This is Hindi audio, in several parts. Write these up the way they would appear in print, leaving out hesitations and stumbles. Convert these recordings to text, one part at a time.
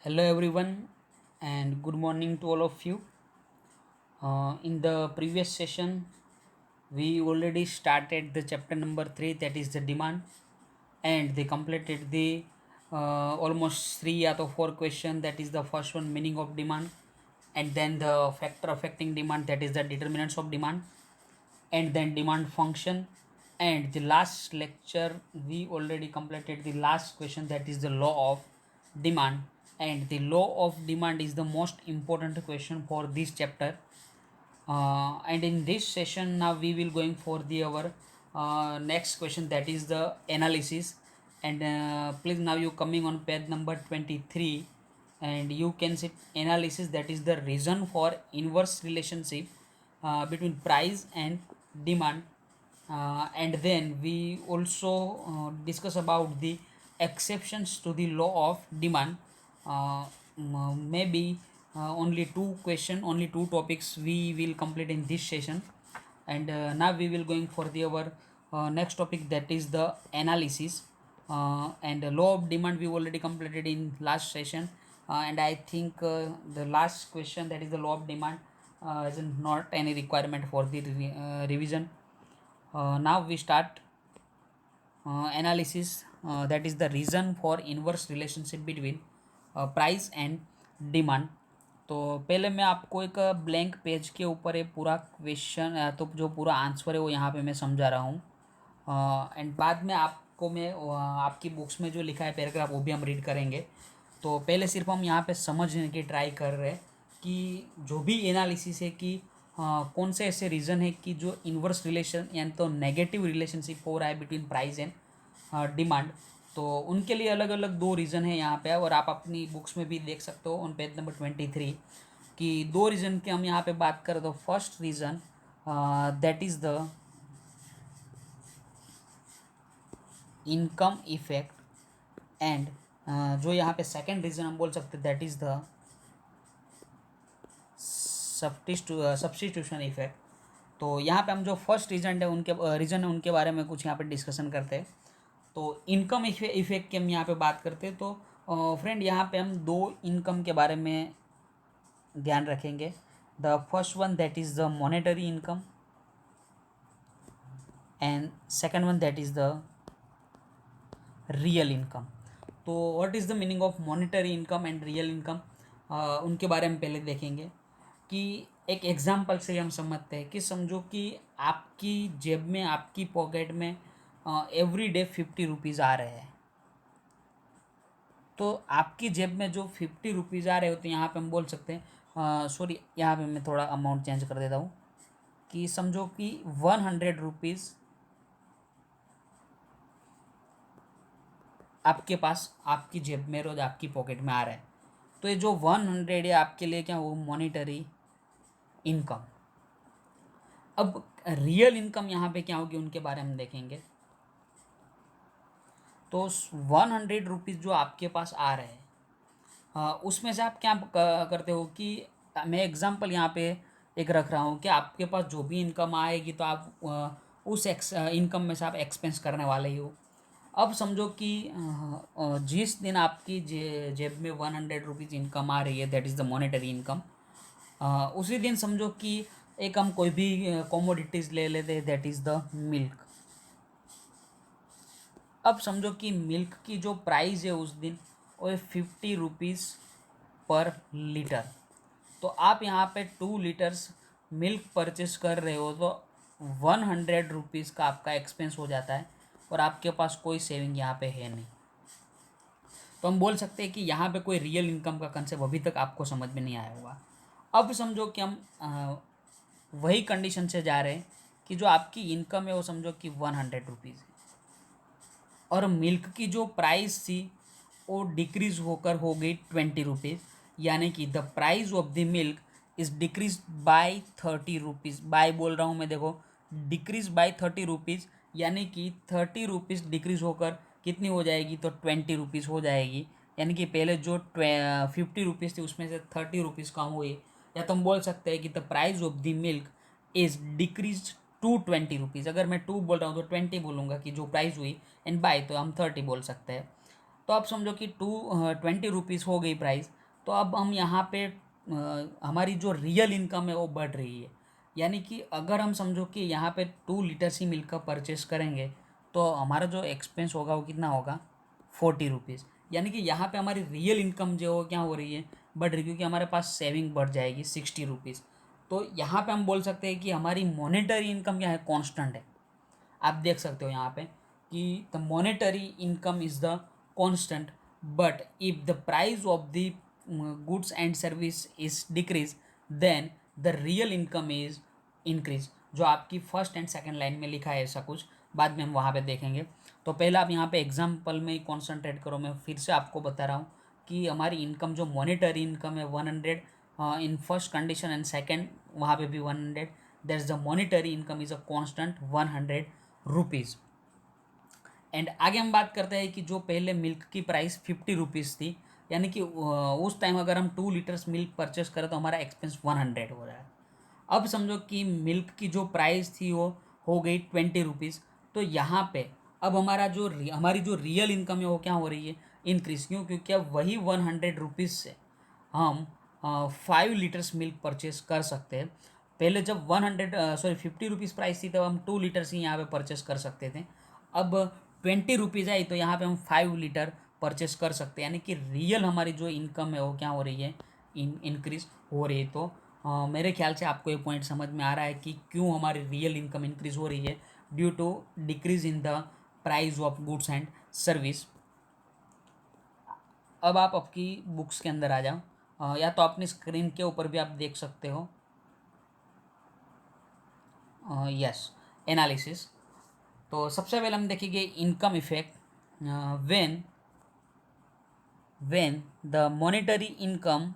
Hello everyone and good morning to all of you. In the previous session, we already started the chapter number 3, that is the demand, and they completed the almost 3 out of 4 question, that is the first one, meaning of demand, and then the factor affecting demand, that is the determinants of demand, and then demand function. And the last lecture we already completed the last question, that is the law of demand, and the law of demand is the most important question for this chapter. And in this session now we will going for the our next question, that is the analysis. And please, now you coming on page number 23, and you can see analysis, that is the reason for inverse relationship between price and demand. And then we also discuss about the exceptions to the law of demand. Maybe only only two topics we will complete in this session. And now we will going for the our next topic, that is the analysis. And the law of demand we already completed in last session. And I think the last question, that is the law of demand, is not any requirement for the revision. Now we start analysis, that is the reason for inverse relationship between price and demand. तो पहले मैं आपको एक ब्लैंक पेज के ऊपर ये पूरा क्वेश्चन, तो जो पूरा आंसर है वो यहाँ पे मैं समझा रहा हूँ. एंड बाद में आपको मैं आपकी बुक्स में जो लिखा है पैराग्राफ वो भी हम रीड करेंगे. तो पहले सिर्फ हम यहाँ पे समझने की ट्राई कर रहे हैं कि जो भी एनालिसिस है कि कौन से ऐसे रीज़न है कि जो इन्वर्स रिलेशन यानी तो नेगेटिव रिलेशनशिप हो रहा है बिटवीन प्राइस एंड डिमांड. तो उनके लिए अलग अलग दो रीज़न है यहाँ पे, और आप अपनी बुक्स में भी देख सकते हो ऑन पेज नंबर 23 कि दो रीज़न की हम यहाँ पे बात करें. तो first reason, that is the income effect. And जो यहाँ पे सेकेंड रीज़न हम बोल सकते हैं, that is the substitution effect. तो यहाँ पे हम जो फर्स्ट रीज़न है उनके बारे में कुछ यहाँ पे डिस्कशन करते हैं. तो इनकम इफेक्ट की हम यहाँ पे बात करते हैं. तो फ्रेंड, यहाँ पे हम दो इनकम के बारे में ध्यान रखेंगे. The first one, that is the monetary income, and second one, that is the real income. तो what is the meaning of monetary income and real income, उनके बारे में पहले देखेंगे. कि एक एग्जांपल से हम समझते हैं कि समझो कि आपकी जेब में, आपकी पॉकेट में एवरी डे 50 रुपीज़ आ रहे हैं. तो आपकी जेब में जो 50 रुपीज़ आ रहे होते हैं, यहाँ पे हम बोल सकते हैं, सॉरी, यहाँ पे मैं थोड़ा अमाउंट चेंज कर देता हूँ. कि समझो कि 100 रुपीज़ आपके पास, आपकी जेब में रोज आपकी पॉकेट में आ रहा है. तो ये जो 100 है आपके लिए क्या, वो मॉनिटरी इनकम. अब रियल इनकम यहाँ पे क्या होगी उनके बारे में देखेंगे. तो 100 रुपीज़ जो आपके पास आ रहे हैं, उसमें से आप क्या करते हो कि मैं एग्जांपल यहाँ पे एक रख रहा हूँ कि आपके पास जो भी इनकम आएगी तो आप उस इनकम में से आप एक्सपेंस करने वाले ही हो. अब समझो कि जिस दिन आपकी जेब में 100 रुपीज़ इनकम आ रही है, that is the monetary income, उसी दिन समझो कि एक हम कोई भी कॉमोडिटीज़ ले लेते हैं, दैट इज़ द मिल्क. अब समझो कि मिल्क की जो प्राइस है उस दिन वो है 50 रुपीज़ पर लीटर. तो आप यहाँ पे 2 लीटर्स मिल्क परचेस कर रहे हो, तो 100 रुपीज़ का आपका एक्सपेंस हो जाता है, और आपके पास कोई सेविंग यहाँ पे है नहीं. तो हम बोल सकते हैं कि यहाँ पे कोई रियल इनकम का कंसेप्ट अभी तक आपको समझ में नहीं आया होगा. अब समझो कि हम वही कंडीशन से जा रहे हैं कि जो आपकी इनकम है वो समझो कि 100 रुपीज़ है, और मिल्क की जो प्राइस थी वो डिक्रीज होकर हो गई 20 रुपीज़. यानी कि the price of the milk is decrease by 30 rupees. By बोल रहा हूँ मैं, देखो, डिक्रीज बाय 30 रुपीज़, यानी कि 30 रुपीज़ डिक्रीज होकर कितनी हो जाएगी, तो 20 रुपीज़ हो जाएगी. यानी कि पहले जो 50 रुपीज़ थी उसमें से 30 रुपीज़ कम हुई. या तो हम बोल सकते हैं कि the price of the milk is decrease to 20 rupees. अगर मैं 2 बोल रहा हूँ तो 20 बोलूँगा कि जो प्राइस हुई, एंड बाय तो हम 30 बोल सकते हैं. तो अब समझो कि 20 रुपीज़ हो गई प्राइस। तो अब हम यहाँ पे हमारी जो रियल इनकम है वो बढ़ रही है। यानी कि अगर हम समझो कि यहाँ पे 2 लीटर्स ही मिल्क का परचेस करेंगे तो हमारा जो एक्सपेंस होगा वो कितना होगा, 40 रुपीज़। यानी कि यहाँ पे हमारी रियल इनकम जो क्या हो रही है, बढ़ रही है, क्योंकि हमारे पास सेविंग बढ़ जाएगी 60 रुपीज़। तो यहाँ पे हम बोल सकते हैं कि हमारी मॉनेटरी इनकम क्या है, कांस्टेंट है। आप देख सकते हो यहाँ पे कि the monetary income is the constant, but if the price of the goods and service is decrease then the real income is increase. जो आपकी फर्स्ट एंड सेकंड लाइन में लिखा है ऐसा कुछ, बाद में हम वहाँ पे देखेंगे। तो पहले आप यहाँ पे एग्जाम्पल में ही कॉन्सेंट्रेट करो। मैं फिर से आपको बता रहा हूँ कि हमारी इनकम जो मॉनेटरी इनकम है 100 in first condition, and second वहाँ पे भी 100, that is the monetary income is a constant 100 rupees. And आगे हम बात करते हैं कि जो पहले मिल्क की प्राइस 50 रुपीज़ थी, यानी कि उस टाइम अगर हम 2 लीटर्स मिल्क परचेस करें तो हमारा एक्सपेंस 100 हो रहा है। अब समझो कि मिल्क की जो प्राइस थी वो हो गई 20 रुपीज़। तो यहाँ पे अब हमारी जो रियल इनकम है वो क्या हो रही है, इंक्रीज। क्यों? क्योंकि अब वही 100 रुपीज़ से हम 5 लीटर्स मिल्क परचेस कर सकते हैं। पहले जब 50 रुपीज़ प्राइस थी तब हम 2 लीटर्स ही यहाँ पे परचेस कर सकते थे। अब 20 रुपीज़ आई तो यहाँ पे हम 5 लीटर परचेस कर सकते हैं। यानी कि रियल हमारी जो इनकम है वो क्या हो रही है, इंक्रीज हो रही है। तो मेरे ख्याल से आपको ये पॉइंट समझ में आ रहा है कि क्यों हमारी रियल इनकम इंक्रीज हो रही है, due to decrease in the price of goods and service. अब आप आपकी बुक्स के अंदर आ जाओ, या तो अपनी स्क्रीन के ऊपर भी आप देख सकते हो। Yes, analysis. तो सबसे पहले हम देखेंगे income effect. When when the monetary income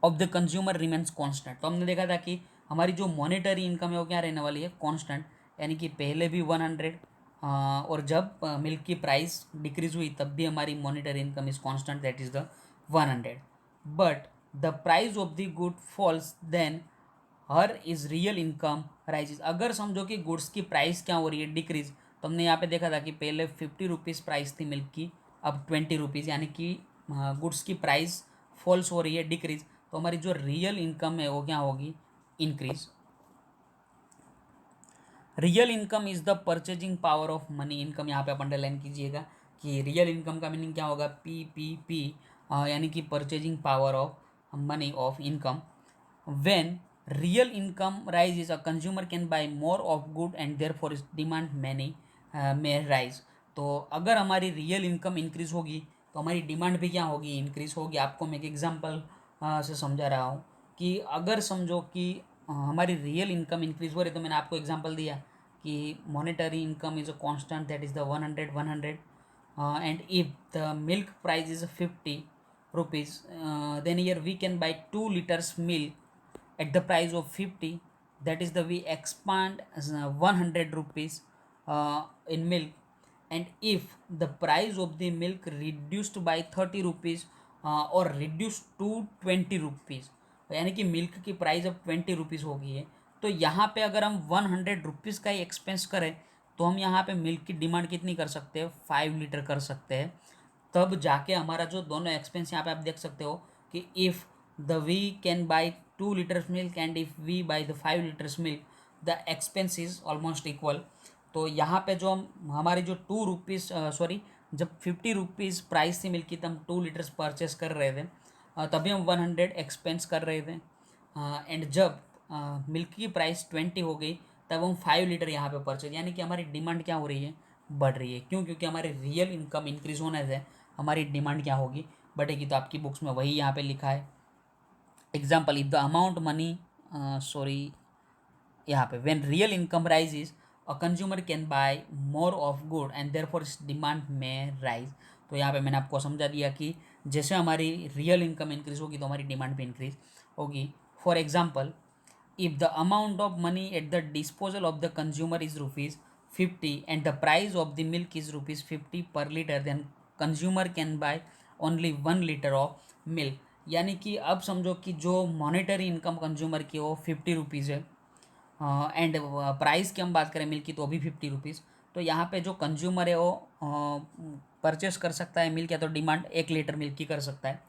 of the consumer remains constant. तो हमने देखा था कि हमारी जो मॉनेटरी इनकम है वो क्या रहने वाली है, कांस्टेंट। यानी कि पहले भी 100, और जब मिल्क की प्राइस डिक्रीज हुई तब भी हमारी monetary income is constant, that is the 100। But the price of the good falls then her is real income rises. अगर समझो कि गुड्स की प्राइस क्या हो रही है, डिक्रीज। तो हमने यहाँ पे देखा था कि पहले 50 रुपीज़ प्राइस थी मिल्क की, अब 20 रुपीज़। यानी कि गुड्स की प्राइस फॉल्स हो रही है, डिक्रीज। तो हमारी जो रियल इनकम है वो क्या होगी, increase. Real income is the purchasing power of money. Income यहाँ पे आप अंडरलाइन कीजिएगा कि रियल इनकम का मीनिंग क्या होगा, PPP, यानी कि purchasing power of money of income. When real income rise, a consumer can buy more of good and therefore is demand many में राइज। तो अगर हमारी रियल इनकम इंक्रीज होगी तो हमारी डिमांड भी क्या होगी, इंक्रीज होगी। आपको मैं एक एग्जांपल से समझा रहा हूँ कि अगर समझो कि हमारी रियल इनकम इंक्रीज हो रही, तो मैंने आपको एग्जांपल दिया कि monetary income is a constant, that is the 100, and if the milk price is 50 rupees, then here we can buy 2 liters milk at the price of 50. That is the we expand 100 rupees in milk. And if the price of the milk reduced by 30 rupees or reduced to 20 rupees, यानी कि मिल्क की प्राइस अब 20 रुपीज़ हो गई है, तो यहाँ पे अगर हम 100 रुपीज़ का ही एक्सपेंस करें तो हम यहाँ पे मिल्क की डिमांड कितनी कर सकते हैं, 5 लीटर कर सकते हैं। तब जाके हमारा जो दोनों एक्सपेंस यहाँ पे आप देख सकते हो कि if the we can buy 2 litres milk and if we buy the 5 litres milk, the expense is almost equal. तो यहाँ पे जो हमारी जो 2 रुपीज़ सॉरी, जब 50 रुपीज़ प्राइस थी मिल्क की तब हम 2 लीटर्स परचेस कर रहे थे, तभी हम 100 एक्सपेंस कर रहे थे। एंड जब मिल्क की प्राइस 20 हो गई तब हम 5 लीटर यहाँ पे परचेज, यानी कि हमारी डिमांड क्या हो रही है, बढ़ रही है। क्यों? क्योंकि हमारे रियल इनकम इंक्रीज होने से हमारी डिमांड क्या होगी, बढ़ेगी। तो आपकी बुक्स में वही यहाँ पे लिखा है। Example, if the amount money sorry यहाँ पे when real income rises a consumer can buy more of good and therefore it's demand में राइज। तो यहाँ पे मैंने आपको समझा दिया कि जैसे हमारी रियल इनकम इंक्रीज होगी तो हमारी डिमांड भी इंक्रीज होगी। For example, if the amount of money at the disposal of the consumer is rupees 50 and the price of the milk is rupees 50 per liter, then consumer can buy only 1 liter of milk। यानी कि अब समझो कि जो मॉनेटरी इनकम कंज्यूमर की वो 50 रुपीज़ है, एंड प्राइस की हम बात करें मिल्क की तो अभी 50 रुपीज़। तो यहाँ पे जो कंज्यूमर है वो परचेस कर सकता है मिल्क, या तो डिमांड 1 लीटर मिल्क की कर सकता है।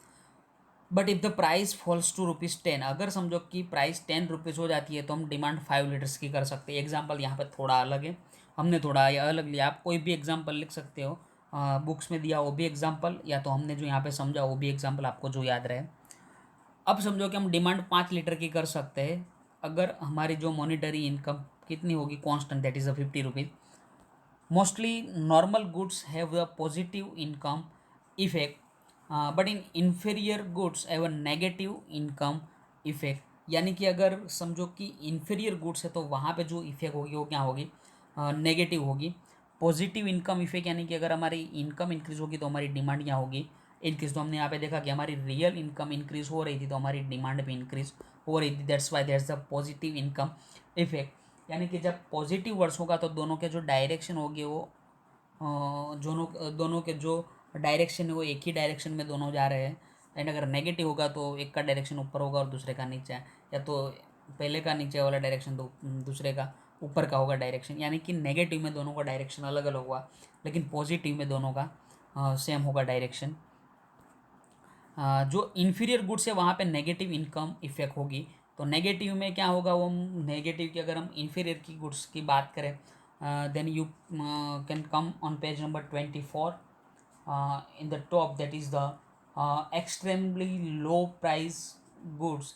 But if the price falls to ₹10, अगर समझो कि प्राइस ₹10 हो जाती है तो हम डिमांड 5 लीटर्स की कर सकते हैं। एग्जाम्पल यहाँ पे थोड़ा अलग है, हमने थोड़ा ये अलग लिया। आप कोई भी एग्जाम्पल लिख सकते हो, बुक्स में दिया वो भी एग्जाम्पल, या तो हमने जो यहाँ पे समझा वो भी एग्जाम्पल, आपको जो याद रहे। अब समझो कि हम डिमांड 5 लीटर की कर सकते हैं अगर हमारी जो मॉनिटरी इनकम कितनी होगी, constant, that is ₹50। Mostly normal goods have a positive income effect, but in inferior goods have a negative income effect। यानी कि अगर समझो कि इन्फीरियर गुड्स है तो वहाँ पे जो इफेक्ट होगी वो क्या होगी, नेगेटिव होगी। पॉजिटिव इनकम इफेक्ट यानी कि अगर हमारी इनकम इंक्रीज होगी तो हमारी डिमांड क्या होगी, इंक्रीज। तो हमने यहाँ पे देखा कि हमारी रियल इनकम इंक्रीज हो रही थी तो हमारी डिमांड भी इंक्रीज हो रही थी। That's why that's the positive income effect. यानी कि जब पॉजिटिव वर्ड्स होगा तो दोनों के जो डायरेक्शन होगी वो दोनों के जो डायरेक्शन है वो एक ही डायरेक्शन में दोनों जा रहे हैं। एंड अगर नेगेटिव होगा तो एक का डायरेक्शन ऊपर होगा और दूसरे का नीचे, या तो पहले का नीचे वाला डायरेक्शन तो दूसरे का ऊपर का होगा डायरेक्शन। यानी कि नेगेटिव में दोनों का डायरेक्शन अलग अलग होगा, लेकिन पॉजिटिव में दोनों का सेम होगा डायरेक्शन। जो इन्फीरियर गुड्स है वहाँ पे नेगेटिव इनकम इफेक्ट होगी। तो नेगेटिव में क्या होगा, वो नेगेटिव की अगर हम इन्फीरियर की गुड्स की बात करें, then you can come on page number 24 in the top, that is the extremely low price goods.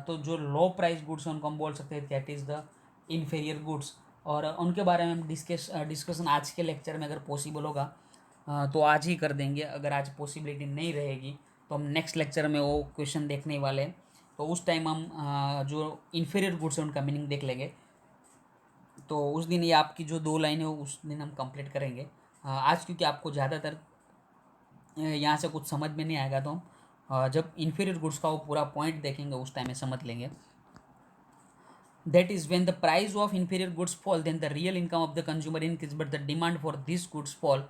तो जो लो प्राइस गुड्स हैं उनको हम बोल सकते हैं that is the inferior goods. और उनके बारे में हम डिस्कशन आज के लेक्चर में अगर पॉसिबल होगा तो आज ही कर देंगे। अगर आज पॉसिबिलिटी नहीं रहेगी तो हम नेक्स्ट लेक्चर में वो क्वेश्चन देखने वाले हैं, तो उस टाइम हम जो इन्फीरियर गुड्स है उनका मीनिंग देख लेंगे। तो उस दिन ये आपकी जो 2 लाइन है उस दिन हम कंप्लीट करेंगे। आज क्योंकि आपको ज़्यादातर यहाँ से कुछ समझ में नहीं आएगा तो हम जब इन्फीरियर गुड्स का वो पूरा पॉइंट देखेंगे उस टाइम में समझ लेंगे। That is when the price of inferior goods fall, then the real income of the consumer increase, but the demand for these goods fall.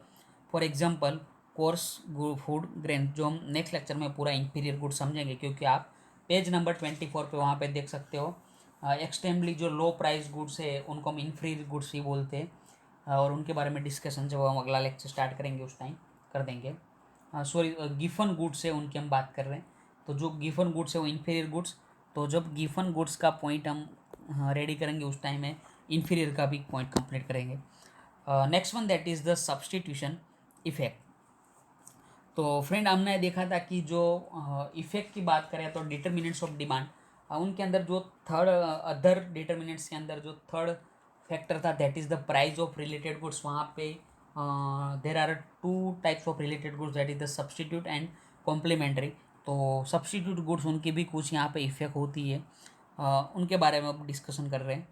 For example, coarse food grain, जो हम नेक्स्ट लेक्चर में पूरा इंफीरियर गुड समझेंगे, क्योंकि आप पेज नंबर 24 पे वहाँ पे देख सकते हो। एक्सट्रीमली जो लो प्राइस गुड्स है उनको हम इंफीरियर गुड्स ही बोलते हैं, और उनके बारे में डिस्कशन जब हम अगला लेक्चर स्टार्ट करेंगे उस टाइम कर देंगे। सॉरी, गिफन गुड्स है उनकी हम बात कर रहे हैं, तो जो गिफन गुड्स है वो इंफीरियर गुड्स। तो जब गिफन गुड्स का पॉइंट हम रेडी करेंगे उस टाइम में इन्फीरियर का भी पॉइंट कंप्लीट करेंगे। Next one that is the substitution effect. तो फ्रेंड हमने देखा था कि जो इफेक्ट की बात करें तो डिटर्मिनेंट्स ऑफ डिमांड, उनके अंदर जो थर्ड अदर डिटर्मिनेंट्स के अंदर जो थर्ड फैक्टर था that is the price of related goods. वहाँ पे there are 2 types of related goods, that is the substitute and complementary. तो सब्सटीट्यूट गुड्स उनकी भी कुछ यहाँ पे इफेक्ट होती है, उनके बारे में अब डिस्कशन कर रहे हैं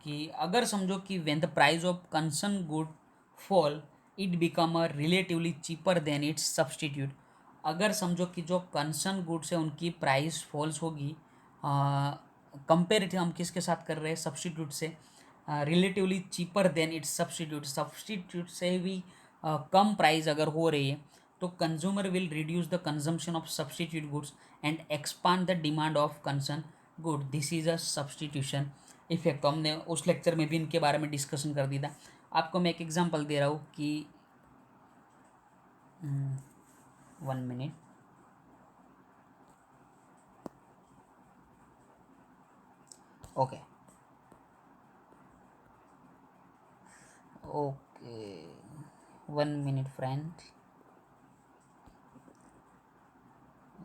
कि अगर समझो कि when the price of concern good fall it become a relatively cheaper than it's substitute. अगर समझो कि जो कंसर्न गुड्स है उनकी प्राइस फॉल्स होगी, कंपेरेटिव हम किसके साथ कर रहे हैं, सब्सटीट्यूट से, relatively cheaper than it's substitute, substitute से भी कम प्राइस अगर हो रही है तो consumer will reduce the consumption of substitute goods and expand the demand of concern good. This is a substitution effect. तो हमने उस लेक्चर में भी इनके बारे में डिस्कशन कर दिया था। आपको मैं एक एग्जांपल दे रहा हूँ कि 1 minute, okay okay 1 minute friend,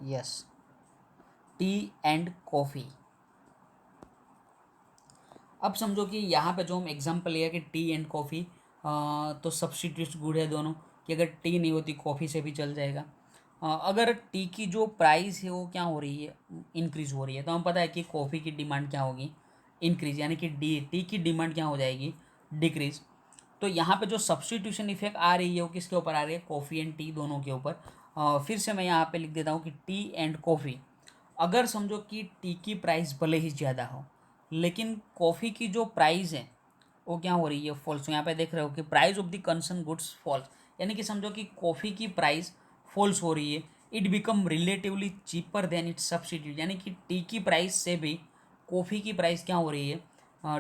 yes, T and coffee. अब समझो कि यहाँ पे जो हम एग्जांपल लिया कि टी एंड कॉफ़ी, तो सब्सटीट्यूट्स गुड है दोनों, कि अगर टी नहीं होती कॉफ़ी से भी चल जाएगा। अगर टी की जो प्राइस है वो क्या हो रही है, इंक्रीज़ हो रही है, तो हमें पता है कि कॉफ़ी की डिमांड क्या होगी, इंक्रीज। यानी कि टी की डिमांड क्या हो जाएगी, डिक्रीज़। तो यहाँ पे जो सब्सटीट्यूशन इफेक्ट आ रही है वो किसके ऊपर आ रही है, कॉफ़ी एंड टी दोनों के ऊपर। फिर से मैं यहाँ पे लिख देता हूँ कि टी एंड कॉफ़ी। अगर समझो कि टी की प्राइस भले ही ज़्यादा हो लेकिन कॉफ़ी की जो प्राइस है वो क्या हो रही है, फॉल्स। यहाँ पे देख रहे हो कि price of the concern goods falls, यानी कि समझो कि कॉफ़ी की प्राइस फॉल्स हो रही है। It become relatively cheaper than it's substitute, यानी कि टी की प्राइस से भी कॉफ़ी की प्राइस क्या हो रही है,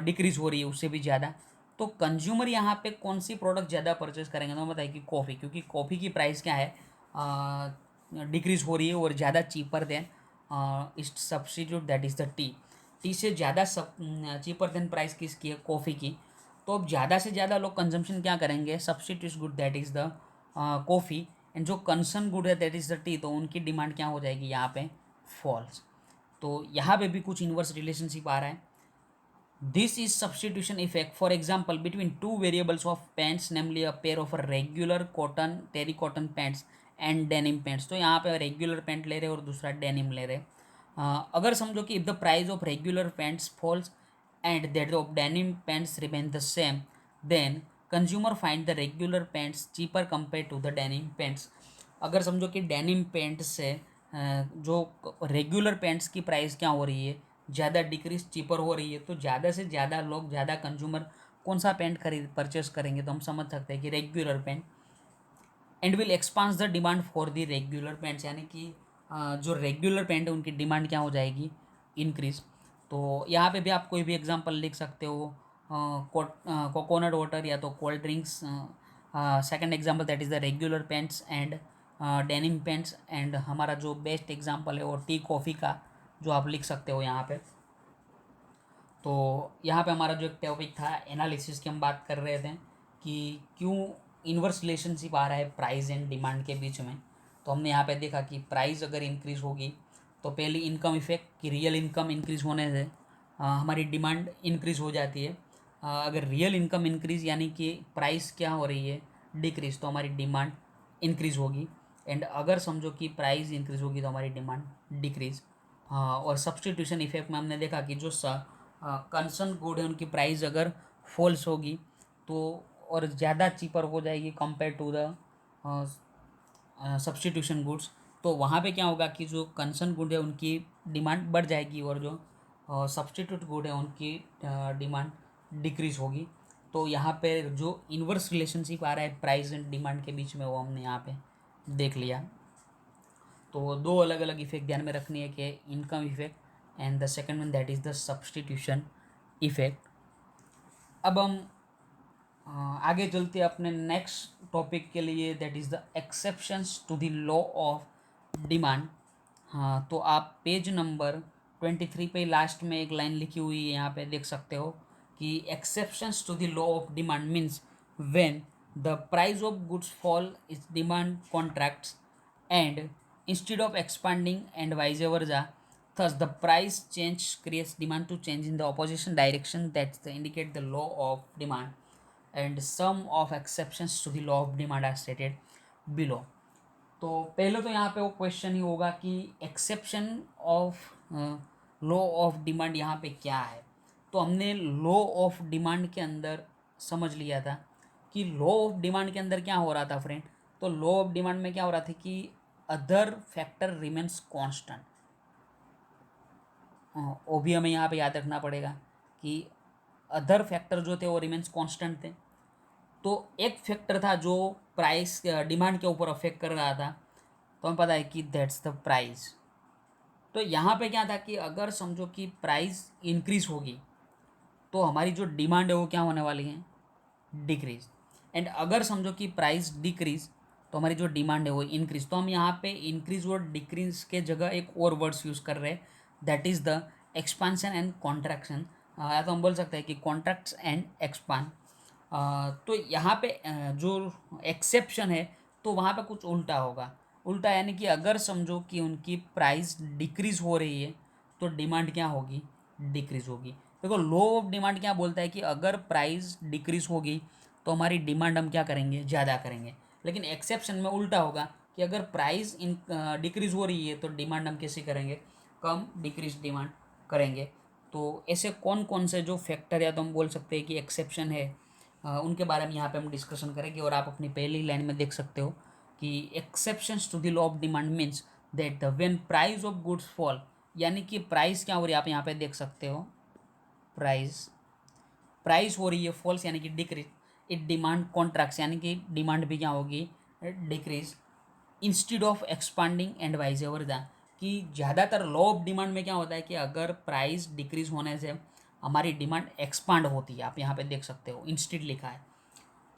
डिक्रीज़ हो रही है उससे भी ज़्यादा। तो कंज्यूमर यहाँ पे कौन सी प्रोडक्ट ज़्यादा परचेज करेंगे, तो बताइए कि कॉफ़ी, क्योंकि कॉफ़ी की प्राइस क्या है, डिक्रीज़ हो रही है और ज़्यादा चीपर देन इस substitute that is the T. T से ज़्यादा चीपर देन प्राइस किसकी है, कॉफ़ी की। तो अब ज़्यादा से ज़्यादा लोग कंजम्पशन क्या करेंगे, substitute good that is the coffee, and जो कंसर्न गुड है दैट इज़ द टी, तो उनकी डिमांड क्या हो जाएगी यहाँ पे, फॉल्स। तो यहाँ पे भी कुछ इन्वर्स रिलेशनशिप आ रहा है। This is substitution effect, for example, between two variables of pants, namely a pair of regular cotton terry cotton pants and denim pants. तो यहाँ पे रेगुलर पैंट ले रहे और दूसरा डेनिम ले रहे। अगर समझो कि if the price of regular pants falls and that of denim pants remain the same, then consumer find the regular pants cheaper compare to the denim pants. अगर समझो कि डेनिम पैंट से जो रेगुलर पैंट्स की प्राइस क्या हो रही है, ज़्यादा डिक्रीज चीपर हो रही है, तो ज़्यादा से ज़्यादा लोग, ज़्यादा कंज्यूमर कौन सा पैंट परचेस करेंगे, तो हम समझ सकते हैं कि regular pant, and will expand the demand for the regular pants, यानी कि जो रेगुलर पैंट है उनकी डिमांड क्या हो जाएगी, इंक्रीज। तो यहाँ पे भी आप कोई भी एग्जांपल लिख सकते हो, कोकोनट वाटर या तो cold drinks. Second example that is the regular pants and denim pants, and हमारा जो बेस्ट एग्जांपल है वो टी कॉफ़ी का, जो आप लिख सकते हो यहाँ पे। तो यहाँ पे हमारा जो एक टॉपिक था एनालिसिस की, हम बात कर रहे थे कि क्यों इन्वर्स रिलेशनशिप आ रहा है प्राइस एंड डिमांड के बीच में। तो हमने यहाँ पे देखा कि प्राइस अगर इंक्रीज़ होगी तो पहली इनकम इफेक्ट, कि रियल इनकम इंक्रीज़ होने से हमारी डिमांड इंक्रीज़ हो जाती है। अगर रियल इनकम इंक्रीज़ यानी कि प्राइस क्या हो रही है, डिक्रीज़, तो हमारी डिमांड इंक्रीज़ होगी। एंड अगर समझो कि प्राइस इंक्रीज़ होगी तो हमारी डिमांड डिक्रीज़। और सब्सटीट्यूशन इफेक्ट में हमने देखा कि जो कंसर्न गुड है उनकी प्राइस अगर फॉल्स होगी तो और ज़्यादा चीपर हो जाएगी compare to the substitution goods, तो वहाँ पे क्या होगा कि जो कंसर्न गुड है उनकी डिमांड बढ़ जाएगी और जो सब्सटीट्यूट गुड है उनकी डिमांड डिक्रीज होगी। तो यहाँ पे जो इन्वर्स रिलेशनशिप आ रहा है प्राइस एंड डिमांड के बीच में, वो हमने यहाँ पे देख लिया। तो दो अलग अलग इफेक्ट ध्यान में रखनी है कि income effect and the second one that is the substitution effect. अब हम आगे चलते हैं अपने नेक्स्ट टॉपिक के लिए, that is the exceptions to the law of demand. हाँ, तो आप पेज नंबर 23 पे लास्ट में एक लाइन लिखी हुई है, यहाँ पे देख सकते हो कि exceptions to the law of demand means when the price of goods fall is demand contracts and instead of expanding and vice versa, thus the price change creates demand to change in the opposition direction, that indicate the law of demand, and some of exceptions to the law of demand are stated below। तो पहले तो यहाँ पे वो क्वेश्चन ही होगा कि exception of law of demand यहाँ पे क्या है। तो हमने लॉ ऑफ डिमांड के अंदर समझ लिया था कि लॉ ऑफ डिमांड के अंदर क्या हो रहा था फ्रेंड। तो लॉ ऑफ डिमांड में क्या हो रहा था कि अदर फैक्टर रिमेन्स कांस्टेंट। वो भी हमें यहाँ पे याद रखना पड़ेगा कि अदर फैक्टर जो थे वो रिमेन्स कांस्टेंट थे। तो एक फैक्टर था जो प्राइस डिमांड के ऊपर अफेक्ट कर रहा था, तो हमें पता है कि दैट्स द प्राइस। तो यहाँ पे क्या था कि अगर समझो कि प्राइस इंक्रीज होगी तो हमारी जो डिमांड है वो क्या होने वाली है, डिक्रीज। एंड अगर समझो कि प्राइस डिक्रीज तो हमारी जो डिमांड है वो इंक्रीज। तो हम यहाँ पे इंक्रीज और डिक्रीज के जगह एक और वर्ड्स यूज़ कर रहे हैं, that is the expansion and contraction, या तो हम बोल सकते हैं कि कॉन्ट्रैक्ट्स एंड एक्सपांड। तो यहाँ पे जो एक्सेप्शन है तो वहाँ पे कुछ उल्टा होगा। उल्टा यानी कि अगर समझो कि उनकी प्राइस डिक्रीज हो रही है तो डिमांड क्या होगी, डिक्रीज होगी। देखो लॉ ऑफ डिमांड क्या बोलता है कि अगर प्राइस डिक्रीज होगी तो हमारी डिमांड हम क्या करेंगे, ज़्यादा करेंगे। लेकिन एक्सेप्शन में उल्टा होगा कि अगर प्राइस डिक्रीज हो रही है तो डिमांड हम कैसे करेंगे, कम डिक्रीज डिमांड करेंगे। तो ऐसे कौन कौन से जो फैक्टर या तो हम बोल सकते हैं कि एक्सेप्शन है, उनके बारे में यहाँ पे हम डिस्कशन करेंगे। और आप अपनी पहली लाइन में देख सकते हो कि exceptions to the law of demand means that the when price of goods fall, यानी कि प्राइस क्या हो रही है, आप यहाँ पे देख सकते हो प्राइस प्राइस हो रही है फॉल्स यानी कि डिक्रीज, इट डिमांड कॉन्ट्रैक्ट्स यानी कि डिमांड भी क्या होगी, decrease, instead of expanding and wise वर्सा। कि ज़्यादातर लॉ ऑफ डिमांड में क्या होता है कि अगर प्राइस डिक्रीज होने से हमारी डिमांड एक्सपांड होती है। आप यहाँ पे देख सकते हो इंस्टेड लिखा है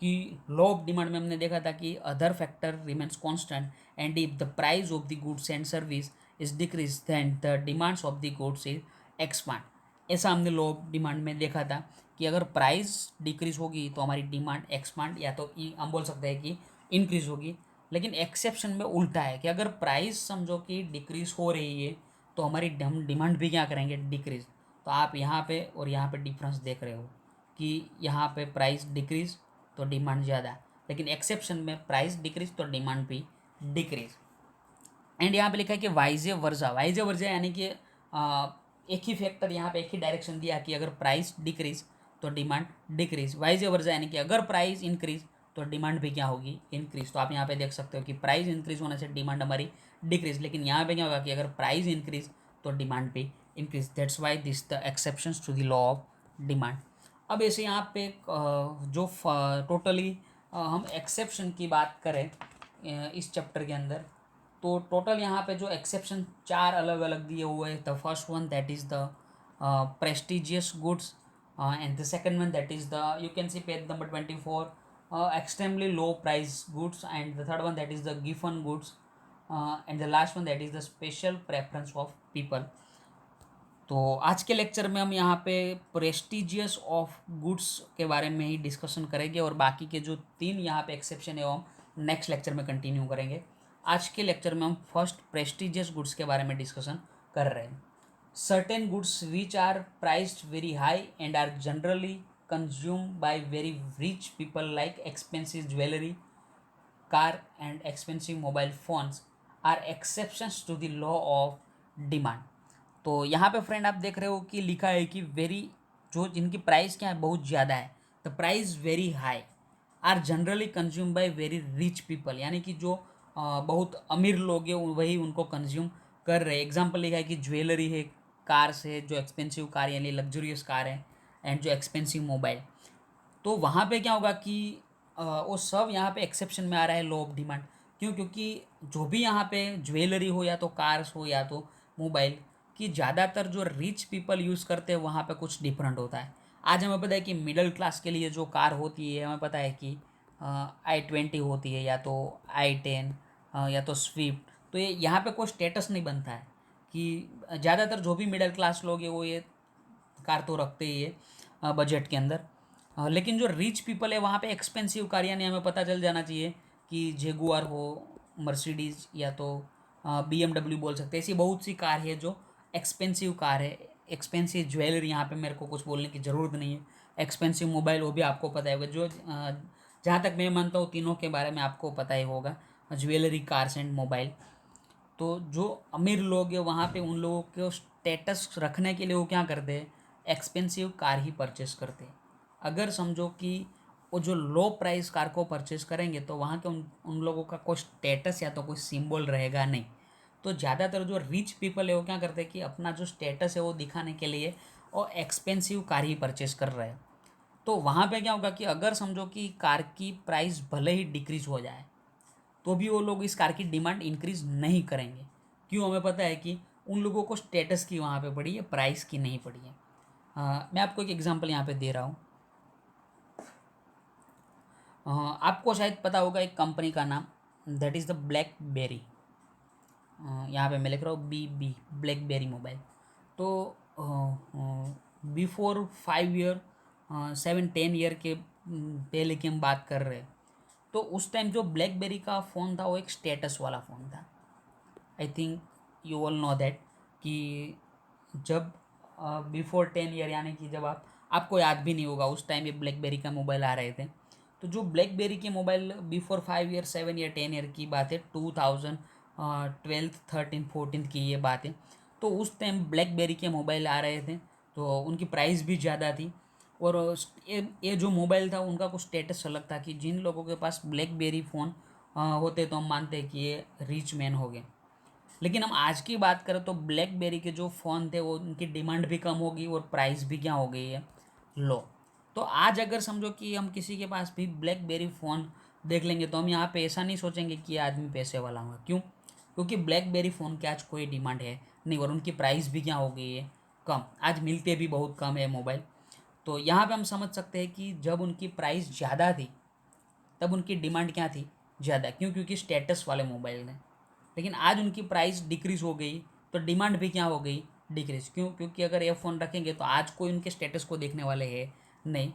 कि लॉ ऑफ डिमांड में हमने देखा था कि other factor remains constant and if the price of the goods and service is decrease then the demands of the goods is expand. ऐसा हमने लॉ ऑफ डिमांड में देखा था कि अगर प्राइस डिक्रीज होगी तो हमारी डिमांड एक्सपांड या तो हम बोल सकते हैं कि इंक्रीज होगी। लेकिन एक्सेप्शन में उल्टा है कि अगर प्राइस समझो कि डिक्रीज हो रही है तो हमारी हम डिमांड भी क्या करेंगे, डिक्रीज। तो आप यहाँ पे और यहाँ पे डिफरेंस देख रहे हो कि यहाँ पे प्राइस डिक्रीज तो डिमांड ज़्यादा, लेकिन एक्सेप्शन में प्राइस डिक्रीज तो डिमांड भी डिक्रीज। एंड यहाँ पे लिखा है कि वाइजे वर्जा, वाइजे वर्जा यानी कि एक ही फैक्टर यहाँ पे एक ही डायरेक्शन दिया कि अगर प्राइस डिक्रीज तो डिमांड डिक्रीज, वाइजे वर्जा यानी कि अगर प्राइस इंक्रीज तो डिमांड भी क्या होगी, इंक्रीज। तो आप यहाँ पे देख सकते हो कि प्राइस इंक्रीज होने से डिमांड हमारी डिक्रीज, लेकिन यहाँ पे क्या होगा कि अगर प्राइस इंक्रीज तो डिमांड भी increase. That's why this the exceptions to the law of demand. अब ऐसे यहाँ पे जो टोटली हम एक्सेप्शन की बात करें इस चैप्टर के अंदर, तो टोटल यहाँ पे जो एक्सेप्शन 4 अलग अलग दिए हुए हैं। The first one that is the prestigious goods and the second one that is the you can see page number 24 extremely low price goods, and the third one that is the given goods, and the last one that is the special preference of people। तो आज के लेक्चर में हम यहाँ पे प्रेस्टिजियस ऑफ गुड्स के बारे में ही डिस्कशन करेंगे और बाकी के जो 3 यहाँ पे एक्सेप्शन है वो हम नेक्स्ट लेक्चर में कंटिन्यू करेंगे। आज के लेक्चर में हम फर्स्ट प्रेस्टिजियस गुड्स के बारे में डिस्कशन कर रहे हैं। Certain goods which are priced very high and are generally consume by very rich people like expensive jewellery, car and expensive mobile phones are exceptions to the law of demand. तो यहाँ पे फ्रेंड आप देख रहे हो कि लिखा है कि वेरी, जो जिनकी प्राइस क्या है बहुत ज़्यादा है, the price very high are generally consume by very rich people, यानी कि जो बहुत अमीर लोग हैं वही उनको कंज्यूम कर रहे हैं। एग्जाम्पल लिखा है कि ज्वेलरी है, कार्स है, जो एक्सपेंसिव कार यानी लग्जरियस कार है, एंड जो एक्सपेंसिव मोबाइल। तो वहाँ पे क्या होगा कि वो सब यहाँ पे एक्सेप्शन में आ रहा है लॉ ऑफ डिमांड। क्यों? क्योंकि जो भी यहाँ पे ज्वेलरी हो या तो कार्स हो या तो मोबाइल की ज़्यादातर जो रिच पीपल यूज़ करते हैं वहाँ पे कुछ डिफरेंट होता है। आज हमें पता है कि मिडिल क्लास के लिए जो कार होती है हमें पता है कि i20 होती है या तो i10 या तो स्विफ्ट। तो ये यहाँ पे कोई स्टेटस नहीं बनता है कि ज़्यादातर जो भी मिडिल क्लास लोग हैं वो ये कार तो रखते ही है बजट के अंदर। लेकिन जो रिच पीपल है वहाँ पे एक्सपेंसिव कार, यानी हमें पता चल जाना चाहिए कि जेगुआर हो, मर्सिडीज़ या तो BMW बोल सकते हैं। ऐसी बहुत सी कार है जो एक्सपेंसिव कार है। एक्सपेंसिव ज्वेलरी यहाँ पे मेरे को कुछ बोलने की ज़रूरत नहीं है। एक्सपेंसिव मोबाइल वो भी आपको पता है होगा। जो जहाँ तक मैं मानता हूँ तीनों के बारे में आपको पता ही होगा, ज्वेलरी, कार्स एंड मोबाइल। तो जो अमीर लोग हैं वहाँ पे उन लोगों को स्टेटस रखने के लिए वो क्या करते हैं, एक्सपेंसिव कार ही परचेस करते हैं। अगर समझो कि वो जो लो प्राइस कार को परचेस करेंगे तो वहाँ के उन लोगों का कोई स्टेटस या तो कोई सिंबल रहेगा नहीं। तो ज़्यादातर जो रिच पीपल है वो क्या करते हैं कि अपना जो स्टेटस है वो दिखाने के लिए वो एक्सपेंसिव कार ही परचेस कर रहे हैं। तो वहाँ पे क्या होगा कि अगर समझो कि कार की प्राइस भले ही डिक्रीज हो जाए तो भी वो लोग इस कार की डिमांड इंक्रीज नहीं करेंगे। क्यों? हमें पता है कि उन लोगों को स्टेटस की वहाँ पे पड़ी है, प्राइस की नहीं पड़ी है। मैं आपको एक एग्जांपल यहाँ पे दे रहा हूँ। आपको शायद पता होगा एक कंपनी का नाम, दैट इज़ द ब्लैकबेरी। यहाँ पे मैं लिख रहा हूँ BB, ब्लैकबेरी मोबाइल। तो बिफोर 5 ईयर 7-10 ईयर के पहले की हम बात कर रहे हैं। तो उस टाइम जो ब्लैकबेरी का फ़ोन था वो एक स्टेटस वाला फ़ोन था। I think you all know that कि जब बिफोर 10 ईयर यानी कि जब आपको याद भी नहीं होगा उस टाइम ये ब्लैकबेरी का मोबाइल आ रहे थे। तो जो ब्लैकबेरी के mobile before 5 year 7 year 10 year की बात है, 2012 13 14 की ये बात है। तो उस टाइम ब्लैकबेरी के मोबाइल आ रहे थे तो उनकी प्राइस भी ज़्यादा थी। और ये जो मोबाइल था उनका कुछ स्टेटस अलग था कि जिन लोगों के पास ब्लैकबेरी फ़ोन होते तो हम मानते हैं कि ये रिच मैन हो गए। लेकिन हम आज की बात करें तो ब्लैकबेरी के जो फ़ोन थे वो उनकी डिमांड भी कम होगी और प्राइस भी क्या हो गई है, लो। तो आज अगर समझो कि हम किसी के पास भी ब्लैकबेरी फ़ोन देख लेंगे तो हम यहाँ पे ऐसा नहीं सोचेंगे कि ये आदमी पैसे वाला होगा। क्यों? क्योंकि ब्लैकबेरी फ़ोन की आज कोई डिमांड है नहीं और उनकी प्राइस भी क्या हो गई है, कम, आज मिलते भी बहुत कम है मोबाइल। तो यहाँ पे हम समझ सकते हैं कि जब उनकी प्राइस ज़्यादा थी तब उनकी डिमांड क्या थी, ज़्यादा। क्यों? क्योंकि स्टेटस वाले मोबाइल हैं। लेकिन आज उनकी प्राइस डिक्रीज़ हो गई तो डिमांड भी क्या हो गई, डिक्रीज़। क्यों? क्योंकि अगर ये फ़ोन रखेंगे तो आज कोई उनके स्टेटस को देखने वाले है नहीं।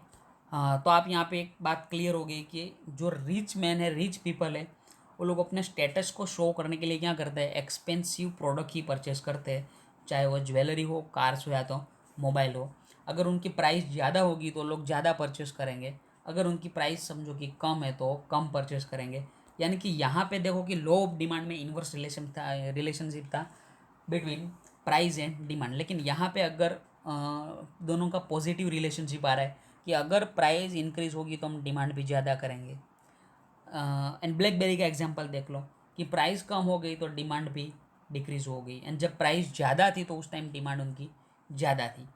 तो आप यहाँ पे एक बात क्लियर हो गई कि जो रिच मैन है, रिच पीपल है, वो लोग अपने स्टेटस को शो करने के लिए क्या करते हैं, एक्सपेंसिव प्रोडक्ट ही परचेस करते हैं, चाहे वो ज्वेलरी हो, कार्स हो या तो मोबाइल हो। अगर उनकी प्राइस ज़्यादा होगी तो लोग ज़्यादा परचेस करेंगे, अगर उनकी प्राइस समझो कि कम है तो कम परचेस करेंगे। यानी कि यहाँ पे देखो कि लो ऑफ डिमांड में इन्वर्स रिलेशनशिप था बिटवीन प्राइस एंड डिमांड। लेकिन यहाँ पे अगर दोनों का पॉजिटिव रिलेशनशिप आ रहा है कि अगर प्राइस इंक्रीज होगी तो हम डिमांड भी ज़्यादा करेंगे। एंड ब्लैकबेरी का एग्जांपल देख लो कि प्राइस कम हो गई तो डिमांड भी डिक्रीज हो गई, एंड जब प्राइस ज़्यादा थी तो उस टाइम डिमांड उनकी ज़्यादा थी।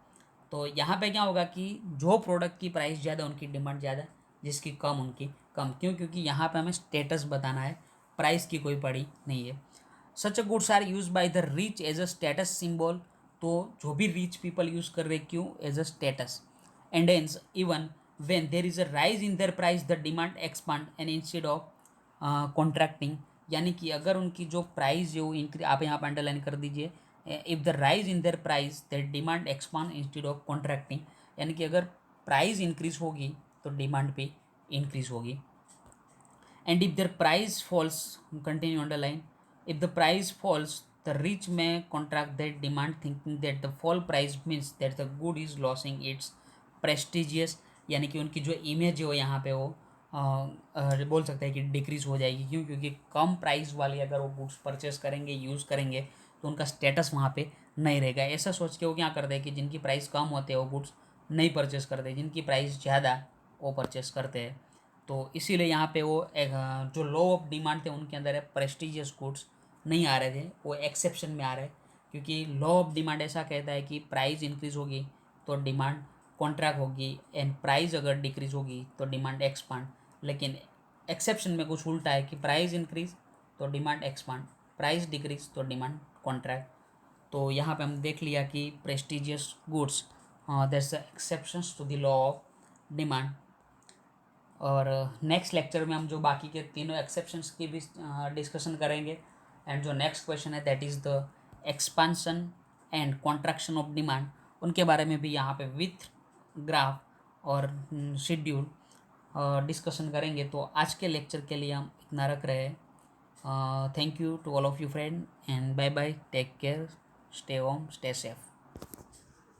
तो यहाँ पे क्या होगा कि जो प्रोडक्ट की प्राइस ज़्यादा उनकी डिमांड ज़्यादा, जिसकी कम उनकी कम। क्यों? क्योंकि यहाँ पे हमें स्टेटस बताना है, प्राइस की कोई पड़ी नहीं है। Such a goods are use by the rich as a status symbol. तो जो भी रिच पीपल यूज़ कर रहे क्यों, as a status. And hence even when there is a rise in their price the demand expand and instead of contracting. यानी कि अगर उनकी जो प्राइस जो इंक्री, आप यहाँ पर अंडरलाइन कर दीजिए, if the rise in their price their demand expand instead of contracting. यानी कि अगर प्राइस इंक्रीज होगी तो डिमांड भी इंक्रीज होगी। And if their price falls, continue underline, if the price falls the rich may contract that demand thinking that the fall price means that the good is losing its prestigious. यानी कि उनकी जो इमेज है वो यहाँ पे वो बोल सकते हैं कि डिक्रीज हो जाएगी। क्यों? क्योंकि कम प्राइस वाले अगर वो गुड्स परचेस करेंगे, यूज़ करेंगे, तो उनका स्टेटस वहाँ पे नहीं रहेगा। ऐसा सोच के वो क्या करते हैं कि जिनकी प्राइस कम होते हैं वो गुड्स नहीं परचेस करते, जिनकी प्राइस ज़्यादा वो परचेस करते हैं। तो इसीलिए यहाँ पे वो जो लो ऑफ डिमांड थे उनके अंदर है प्रेस्टिजियस गुड्स नहीं आ रहे थे, वो एक्सेप्शन में आ रहे हैं। क्योंकि लॉ ऑफ डिमांड ऐसा कहता है कि प्राइस इंक्रीज होगी तो डिमांड कॉन्ट्रैक्ट होगी, एंड प्राइस अगर डिक्रीज होगी तो डिमांड एक्सपांड। लेकिन एक्सेप्शन में कुछ उल्टा है कि प्राइस इंक्रीज तो डिमांड एक्सपांड, प्राइस डिक्रीज तो डिमांड कॉन्ट्रैक्ट। तो यहाँ पे हम देख लिया कि prestigious goods that's exceptions to the law of demand. और नेक्स्ट लेक्चर में हम जो बाकी के तीनों एक्सेप्शंस की भी डिस्कशन करेंगे। एंड जो नेक्स्ट क्वेश्चन है that is the expansion and contraction of demand, उनके बारे में भी यहाँ पे विथ ग्राफ और शेड्यूल डिस्कशन करेंगे। तो आज के लेक्चर के लिए हम इतना रख रहे हैं। Thank you to all of you friend and bye bye, take care, stay home, stay safe.